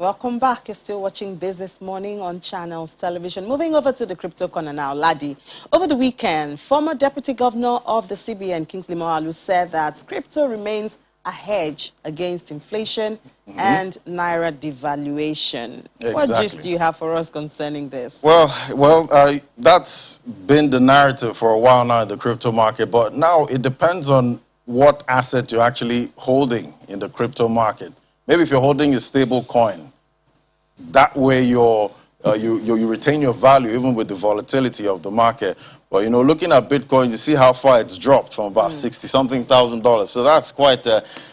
Welcome back. You're still watching Business Morning on Channels Television. Moving over to the crypto corner now, Ladi. Over the weekend, former Deputy Governor of the CBN, Kingsley Moghalu, said that crypto remains a hedge against inflation and Naira devaluation. Exactly. What gist do you have for us concerning this? Well, that's been the narrative for a while now in the crypto market, but now it depends on what asset you're actually holding in the crypto market. Maybe if you're holding a stable coin, that way you retain your value even with the volatility of the market. But, you know, looking at Bitcoin, you see how far it's dropped from about $60-something thousand. So that's quite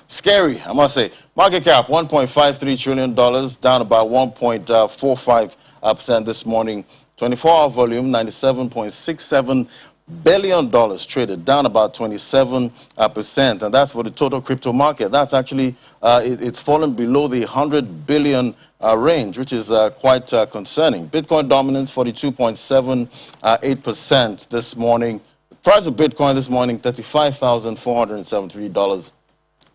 scary, I must say. Market cap, $1.53 trillion, down about 1.45% this morning. 24-hour volume, $97.67 billion traded, down about 27%, and that's for the total crypto market. That's actually it's fallen below the 100 billion range, which is quite concerning. Bitcoin dominance 42.78% this morning. The price of Bitcoin this morning $35,473,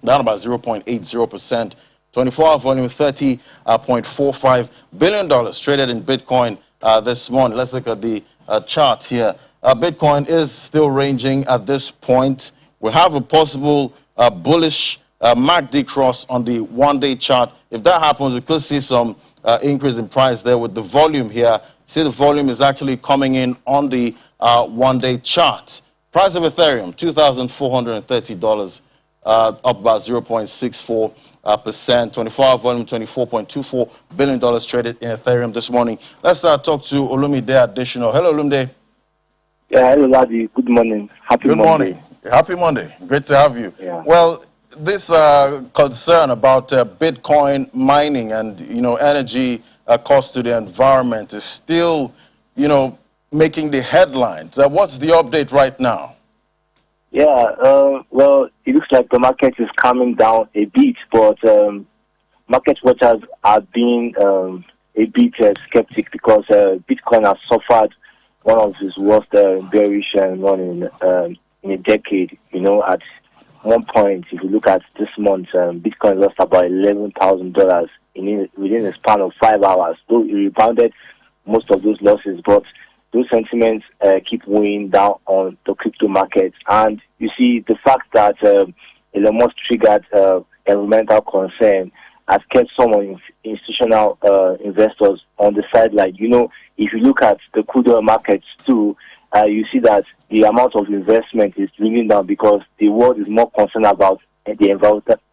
down about 0.80%. 24-hour volume $30.45 billion traded in Bitcoin this morning. Let's look at the chart here. Bitcoin is still ranging at this point. We have a possible bullish MACD cross on the one-day chart. If that happens, we could see some increase in price there with the volume here. See, the volume is actually coming in on the one-day chart. Price of Ethereum, $2,430, up about 0.64%. 24-hour volume, $24.24 billion traded in Ethereum this morning. Let's talk to Olumide Additional. Hello, Olumide. Yeah, hello, Ladi. Good morning. Good morning. Happy Monday. Great to have you. Yeah. Well, this concern about Bitcoin mining and, you know, energy cost to the environment is still, you know, making the headlines. What's the update right now? Yeah, well, it looks like the market is calming down a bit, but market watchers are being a bit skeptic because Bitcoin has suffered one of his worst bearish run in a decade. You know, at one point, if you look at this month, Bitcoin lost about $11,000 within a span of 5 hours. Though it rebounded most of those losses, but those sentiments keep weighing down on the crypto market. And you see, the fact that Elon Musk triggered environmental concern has kept some institutional investors on the sideline. You know, if you look at the crude oil markets too, you see that the amount of investment is dwindling down because the world is more concerned about the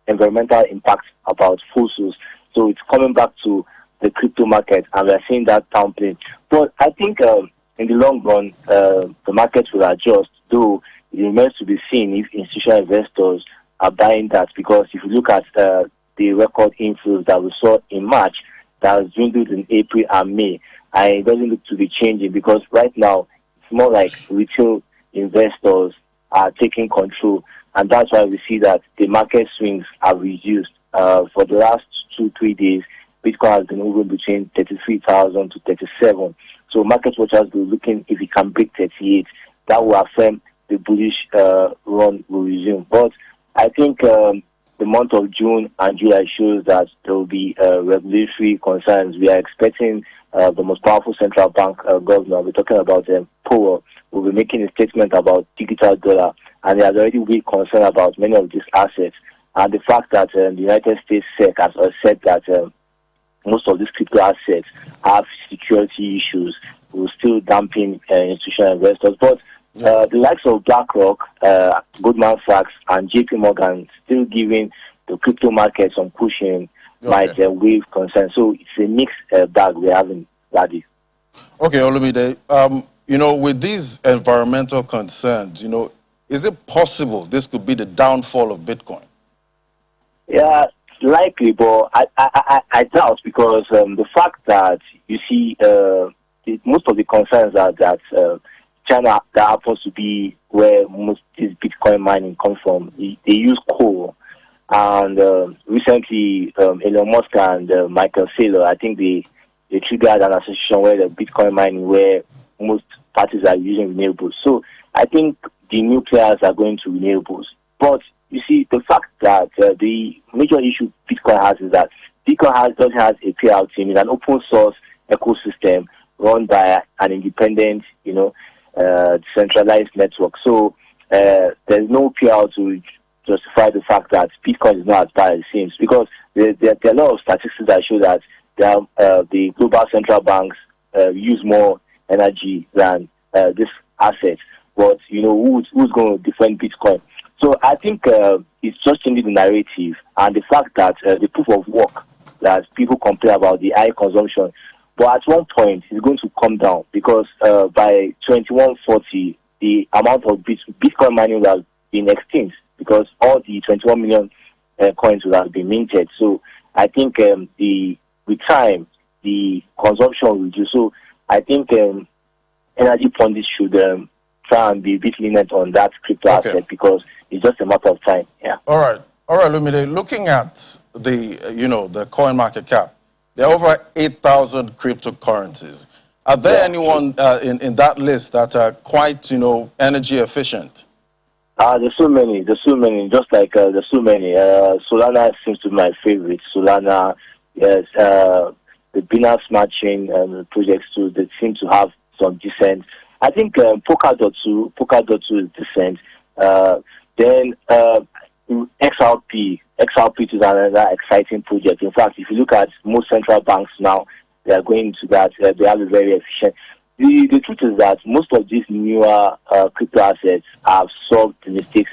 environmental impact about fossils. So it's coming back to the crypto market, and we're seeing that downplaying. But I think in the long run, the market will adjust, though it remains to be seen if institutional investors are buying that, because if you look at the record inflows that we saw in March, that was dwindled in April and May, and it doesn't look to be changing because right now it's more like retail investors are taking control, and that's why we see that the market swings have reduced. For the last 2-3 days, Bitcoin has been moving between 33,000 to 37. So market watchers will be looking if it can break 38. That will affirm the bullish run will resume. But I think the month of June and July shows that there will be regulatory concerns. We are expecting the most powerful central bank governor, we're talking about Powell, will be making a statement about digital dollar, and there's already big concern about many of these assets. And the fact that the United States SEC has said that most of these crypto assets have security issues, will still dampen institutional investors. But the likes of BlackRock, Goldman Sachs, and JP Morgan still giving the crypto market some pushing might waive concern. So it's a mixed bag we're having, Ladi. Okay, Olumide, you know, with these environmental concerns, you know, is it possible this could be the downfall of Bitcoin? Yeah, likely, but I doubt, because the fact that you see most of the concerns are that China, that happens to be where most this Bitcoin mining comes from. They use coal, and recently Elon Musk and Michael Saylor, I think they triggered an association where the Bitcoin mining, where most parties are using renewables. So I think the new players are going to renewables. But you see, the fact that the major issue Bitcoin has is that Bitcoin doesn't have a payout team. It's an open source ecosystem run by an independent, decentralized network. So there's no payout to justify the fact that Bitcoin is not as bad as it seems, because there are a lot of statistics that show that the global central banks use more energy than this asset. But who's going to defend Bitcoin? So I think it's just changing the narrative, and the fact that the proof of work that people complain about the high consumption, but at one point it's going to come down, because by 2140 the amount of Bitcoin mining will have been extinct, because all the 21 million coins will have been minted. So I think with time the consumption will reduce. So I think energy pundits should try and be a bit lenient on that crypto asset, because it's just a matter of time. Yeah. All right, Lumide. Looking at the coin market cap, there are over 8,000 cryptocurrencies. Are there anyone in that list that are quite energy efficient? There's so many. Just like there's so many. Solana seems to be my favorite. Solana, yes. The Binance Smart Chain projects too, they seem to have some decent. I think Polkadot is decent. Then XRP is another exciting project. In fact, if you look at most central banks now, they are going into that. They have a very efficient. The truth is that most of these newer crypto assets have solved the mistakes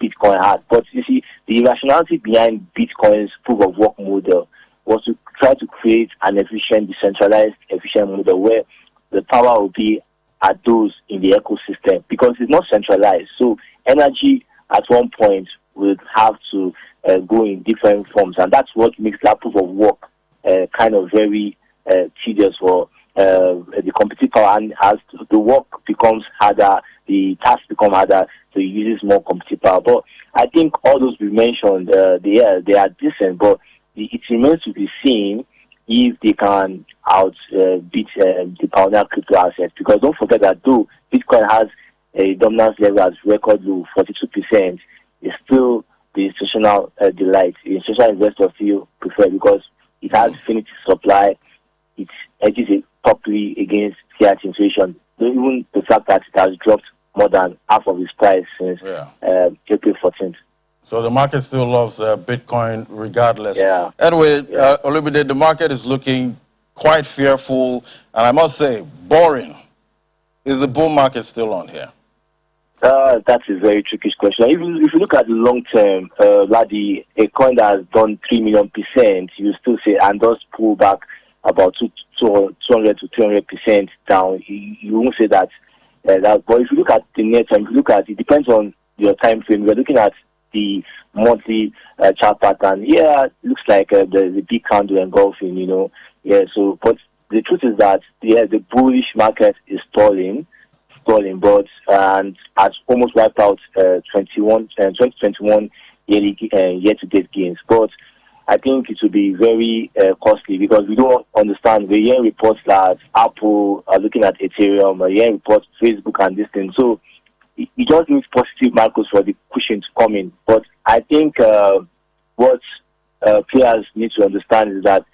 Bitcoin had. But you see, the rationality behind Bitcoin's proof of work model was to try to create an efficient, decentralized, efficient model where the power will be at those in the ecosystem, because it's not centralized. So energy at one point would have to go in different forms, and that's what makes that proof of work kind of very tedious for the computing power. And as the work becomes harder, the tasks become harder, so it uses more computing power. But I think all those we mentioned, they are decent, but it remains to be seen if they can beat the Pioneer crypto assets. Because don't forget that though Bitcoin has a dominance level at record low, 42%, it's still the institutional delight. The institutional investors still prefer, because it has finite supply, it edges it properly against fiat inflation. Even the fact that it has dropped more than half of its price since April 14th. So the market still loves Bitcoin regardless. Yeah. Anyway, Olumide, the market is looking quite fearful, and I must say, boring. Is the bull market still on here? That's a very tricky question. If you look at the long term, a coin that has done 3 million %, you still say, and does pull back about 200 to 300% down, you won't say that. But if you look at the near term, it depends on your time frame. We're looking at the monthly chart pattern. Yeah, it looks like the big candle engulfing, Yeah, so, but the truth is that the bullish market is stalling, but and has almost wiped out 2021 year-to-date gains. But I think it will be very costly, because we don't understand. We're hearing reports that Apple are looking at Ethereum, we're hearing reports Facebook and this thing. So it just needs positive macros for the cushion to come in. But I think what players need to understand is that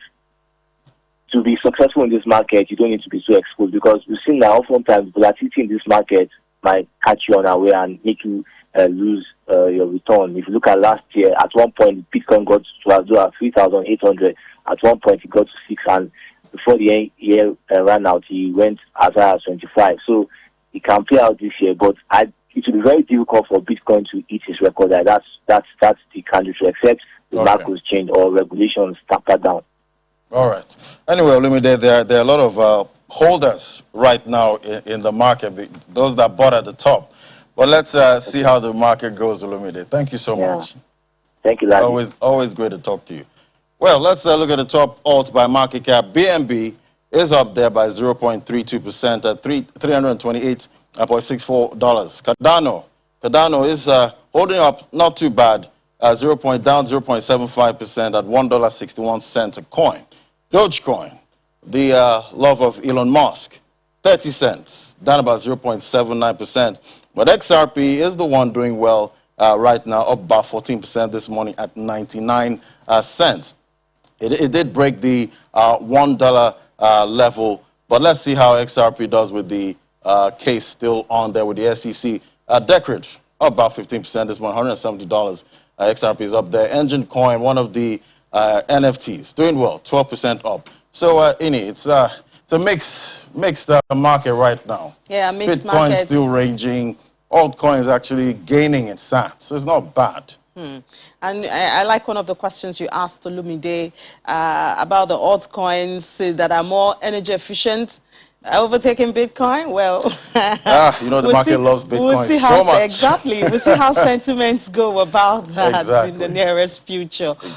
to be successful in this market, you don't need to be so exposed, because we've seen that oftentimes volatility in this market might catch you unaware and make you lose your return. If you look at last year, at one point Bitcoin got to as low as 3,800. At one point it got to 6, and before the year ran out, he went as high as 25. So it can play out this year, but it will be very difficult for Bitcoin to hit its record. That's the country, except the macros change or regulations tamper down. All right. Anyway, Olumide, there are a lot of holders right now in the market, those that bought at the top. But let's see how the market goes, Olumide. Thank you so much. Thank you, Larry. Always great to talk to you. Well, let's look at the top alts by market cap. BNB is up there by 0.32% at $328.64. Cardano is holding up not too bad, down 0.75% at $1.61 a coin. Dogecoin, the love of Elon Musk, 30 cents, down about 0.79%. But XRP is the one doing well right now, up about 14% this morning at 99 cents. It did break the $1 level, but let's see how XRP does with the case still on there with the SEC. Decred, about 15% this morning, $170. XRP is up there. Engine Coin, one of the NFTs, doing well, 12% up. So, Ini, it's a mixed market right now. Yeah, mixed Bitcoin market. still ranging. Altcoins actually gaining in size, so it's not bad. And I like one of the questions you asked to Lumide about the altcoins that are more energy efficient, overtaking Bitcoin. Well, you know, the market loves Bitcoin we'll see how, so much. Exactly. We'll see how sentiments go about that Exactly. in the nearest future.